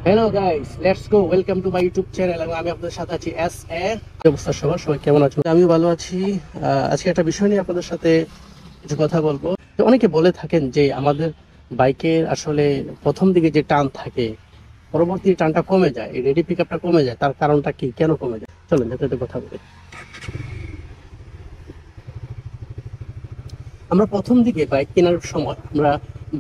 Hello guys, let's go. Welcome to my YouTube channel. এবং আমি আপনাদের সাথে আছি এস এ। অবস্থা সবাই কেমন আছেন? আমিও ভালো আছি। আজকে একটা বিষয় নিয়ে আপনাদের সাথে কিছু কথা বলবো। তো অনেকে বলে থাকেন যে আমাদের বাইকের আসলে প্রথম দিকে যে টান থাকে, পরবর্তী টানটা কমে যায়, এই রেডি পিক আপটা কমে যায়। তার কারণটা কি, কেন কমে যায়? চলুন যাতে কথা বলি। আমরা প্রথম দিকে বাইক কেনার সময় আমরা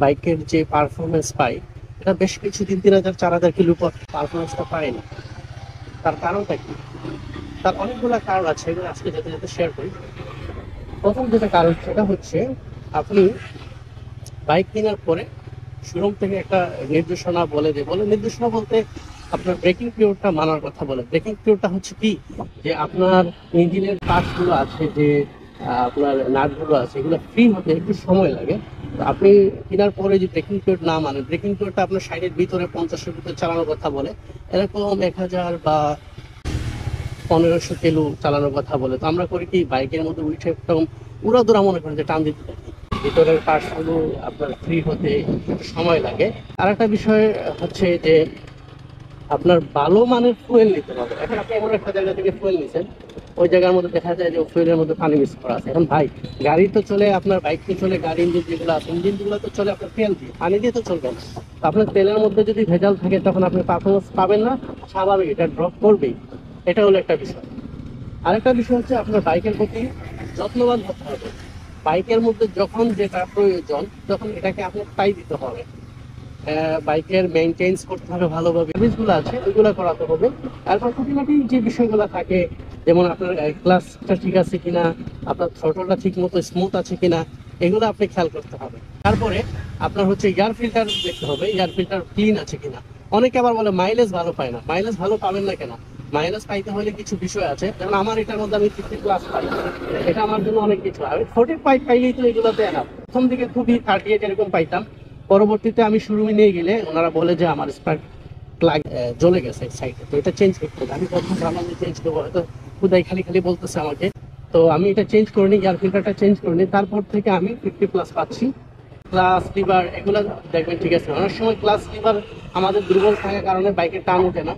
বাইকের যে পারফরমেন্স পাই, এটা বেশ কিছুদিন 3000-4000 কিলো পর পারফরমেন্সটা পাই না। তার কারণটা কি? তার অনেকগুলো কারণ আছে, এগুলো আজকে যাতে যাতে শেয়ার করি। প্রথম যেটা কারণ সেটা হচ্ছে, আপনি বাইক কেনার পরে শোরুম থেকে একটা নির্দেশনা বলে নির্দেশনা বলতে আপনার ব্রেকিং পিরিয়ডটা মানার কথা বলে। ব্রেকিং পিরিয়ডটা হচ্ছে কি, যে আপনার ইঞ্জিনের পার্টসগুলো আছে, যে আপনার নাটগুলো আছে, এগুলো ফ্রি হতে একটু সময় লাগে। তো আপনি কেনার পরে যে ব্রেকিং পিরিয়ড না মানে, ব্রেকিং পিরিয়ডটা আপনার সাইডের ভিতরে 50-এর ভিতরে চালানোর কথা বলে, এরকম 1000 বা 1500 কিলো চালানোর কথা বলে। তো আমরা করি কি, বাইকের মধ্যে উঠে একদম উড়াদুরা মনে করেন যে টান দিতে থাকি। ভিতরের পার্টসগুলো আপনার ফ্রি হতে একটু সময় লাগে। আর একটা বিষয় হচ্ছে যে আপনার ভালো মানের ফুয়েল নিতে হবে। এখন আপনি এমন একটা জায়গা থেকে ফুয়েল নিছেন, ওই জায়গার মধ্যে দেখা যায় যে ফুয়েলের মধ্যে পানি মিক্স করা আছে। এখন ভাই, গাড়ি তো চলে, আপনার বাইক তো চলে, গাড়ি ইঞ্জিন যেগুলো আছে, ইঞ্জিনগুলো তো চলে আপনার তেল দিয়ে, পানি দিয়ে তো চলবে না। তো আপনার তেলের মধ্যে যদি ভেজাল থাকে, তখন আপনি পারফরমেন্স পাবেন না, স্বাভাবিক এটা ড্রপ করবেই। এটা হলো একটা বিষয়। আরেকটা বিষয় হচ্ছে, আপনার বাইকের প্রতি যত্নবান হতে হবে। বাইকের মধ্যে যখন যেটা প্রয়োজন, তখন এটাকে আপনার তাই দিতে হবে। বাইকের মেনটেন্স করতে হবে ভালোভাবে, সার্ভিসগুলো আছে ওইগুলো করাতে হবে। তারপর খুঁটিনাটি যে বিষয়গুলো থাকে, যেমন আপনার ক্লাসটা ঠিক আছে কিনা, আপনার থ্রটলটা ঠিক মতো স্মুথ আছে কিনা, এগুলো আপনি খেয়াল করতে হবে। তারপরে আপনার হচ্ছে এয়ার ফিল্টার দেখতে হবে, এয়ার ফিল্টার ক্লিন আছে কিনা। অনেকে আবার বলে মাইলেজ ভালো পায় না। মাইলেজ ভালো পাবেন না কেন? মাইলেজ পাইতে হলে কিছু বিষয় আছে, যেমন আমার এটার মধ্যে আমি 50+ পাই, এটা আমার জন্য অনেক কিছু। আমি 45 পাইলেই তো এগুলোতে এনাফ। প্রথম দিকে খুবই 38 এরকম পাইতাম। পরবর্তীতে আমি শোরুমে নিয়ে গেলে ওনারা বলে যে আমার স্পার্ক প্লাগ জ্বলে গেছে সাইডে, তো এটা চেঞ্জ করতে হবে। আমি প্রথম ভাবলাম যে চেঞ্জ করবো, হয়তো খুদাই খালি খালি বলতেছে আমাকে। তো আমি এটা চেঞ্জ করে নিই, এয়ার ফিল্টারটা চেঞ্জ করে নিই। তারপর থেকে আমি 50+ পাচ্ছি। ক্লাস লিভার এগুলো দেখবেন ঠিক আছে। অনেক সময় ক্লাস লিভার আমাদের দুর্বল থাকার কারণে বাইকের টান ওঠে না।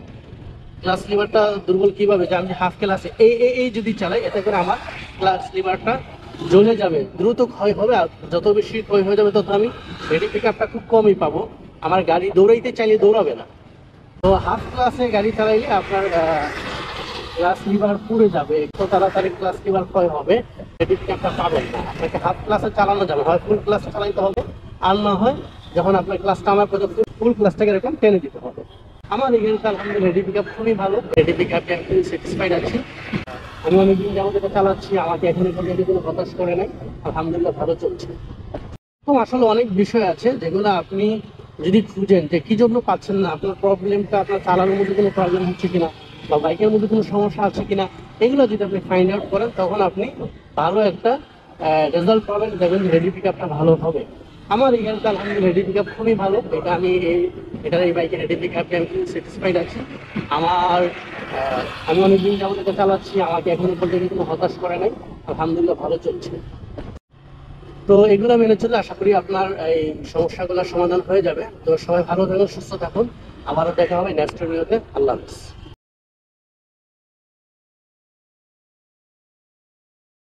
ক্লাস লিভারটা দুর্বল কিভাবে, যে আমি হাফ ক্লাসে এই এই এই যদি চালাই, এতে করে আমার ক্লাস লিভারটা জ্বলে যাবে, দ্রুত ক্ষয় হবে। আর যত বেশি ক্ষয় হয়ে যাবে, তত আমি রেডি পিক আপটা খুব কমই পাবো। আমার গাড়ি দৌড়াইতে চাইলে দৌড়াবে না। তো হাফ ক্লাসে গাড়ি চালাইলে আপনার ক্লাস লিভার পুড়ে যাবে, একটু তাড়াতাড়ি ক্লাস লিভার ক্ষয় হবে, রেডি পিক আপটা পাবেন না। আপনাকে হাফ ক্লাসে চালানো যাবে, হয় ফুল ক্লাসে চালাইতে হবে, আর না হয় যখন আপনার ক্লাসটা আমার পর্যন্ত ফুল ক্লাসটাকে এরকম টেনে দিতে হবে। আমার এই গাড়িটা আলহামদুলিল্লাহ রেডি পিক আপ খুবই ভালো। রেডি পিক আপে আমি স্যাটিসফাইড আছি। আমি অনেকদিন যেমন এটা চালাচ্ছি, আমাকে এখনো পর্যন্ত কোনো হতাশ করে নাই। আলহামদুলিল্লাহ ভালো চলছে। তো আসলে অনেক বিষয় আছে যেগুলো আপনি যদি খুঁজেন যে কি জন্য পাচ্ছেন না, আপনার প্রবলেমটা আপনার চালানোর মধ্যে কোনো প্রবলেম হচ্ছে কিনা, বা বাইকের মধ্যে কোনো সমস্যা আছে কিনা, এগুলো যদি আপনি ফাইন্ড আউট করেন, তখন আপনি ভালো একটা রেজাল্ট পাবেন, দেখবেন রেডি পিক আপটা ভালো হবে। আমার এই গাড়িটা আলহামদুলিল্লাহ রেডি পিক আপ খুবই ভালো। এটা আমি এই বাইকের রেডি পিক আপে আমি স্যাটিসফাইড আছি। আমার আমি অনেকদিন যেমন এটা চালাচ্ছি, আমাকে এখনো পর্যন্ত কোনো হতাশ করে নাই। আলহামদুলিল্লাহ ভালো চলছে। তো এগুলো মেনে চলে আশা করি আপনার এই সমস্যাগুলোর সমাধান হয়ে যাবে। তো সবাই ভালো থাকুন, সুস্থ থাকুন। আবারও দেখা হবে নেক্সট ভিডিওতে। আল্লাহ হাফিজ।